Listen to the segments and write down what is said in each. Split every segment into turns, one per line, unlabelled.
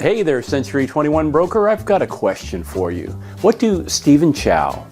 Hey there, Century 21 broker. I've got a question for you. What do Stephen Chow,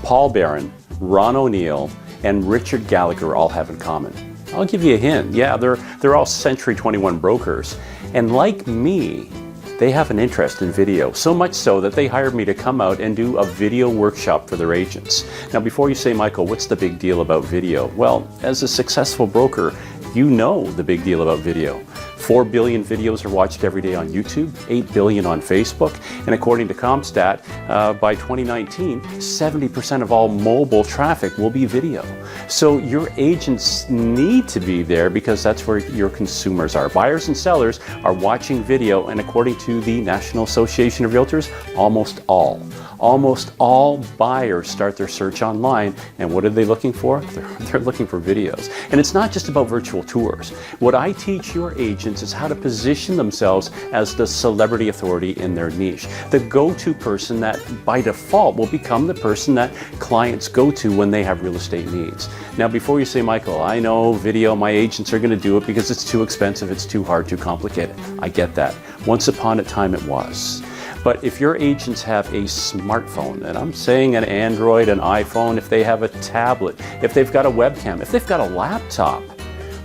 Paul Barron, Ron O'Neill, and Richard Gallagher all have in common? I'll give you a hint. Yeah, they're all Century 21 brokers. And like me, they have an interest in video, so much so that they hired me to come out and do a video workshop for their agents. Now, before you say, Michael, what's the big deal about video? Well, as a successful broker, you know the big deal about video. 4 billion videos are watched every day on YouTube, 8 billion on Facebook, and according to CompStat, by 2019, 70% of all mobile traffic will be video. So your agents need to be there because that's where your consumers are. Buyers and sellers are watching video, and according to the National Association of Realtors, almost all buyers start their search online, and what are they looking for? They're looking for videos. And it's not just about virtual tours. What I teach your agents is how to position themselves as the celebrity authority in their niche, the go-to person that by default will become the person that clients go to when they have real estate needs. Now, before you say, Michael, I know video, my agents are going to do it because it's too expensive, it's too hard, too complicated. I get that. Once upon a time it was. But if your agents have a smartphone, and I'm saying an Android, an iPhone, if they have a tablet, if they've got a webcam, if they've got a laptop,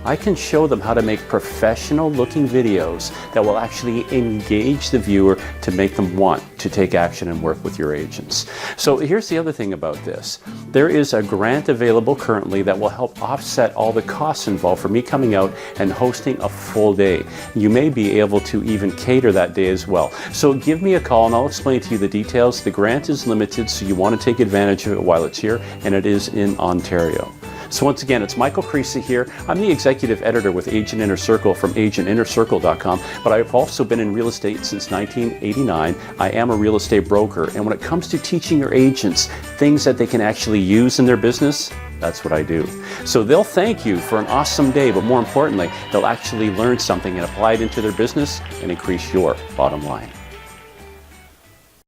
I can show them how to make professional looking videos that will actually engage the viewer to make them want to take action and work with your agents. So here's the other thing about this. There is a grant available currently that will help offset all the costs involved for me coming out and hosting a full day. You may be able to even cater that day as well. So give me a call and I'll explain to you the details. The grant is limited, so you want to take advantage of it while it's here, and it is in Ontario. So once again, it's Michael Creasy here. I'm the executive editor with Agent Inner Circle from agentinnercircle.com, but I've also been in real estate since 1989. I am a real estate broker, and when it comes to teaching your agents things that they can actually use in their business, that's what I do. So they'll thank you for an awesome day, but more importantly, they'll actually learn something and apply it into their business and increase your bottom line.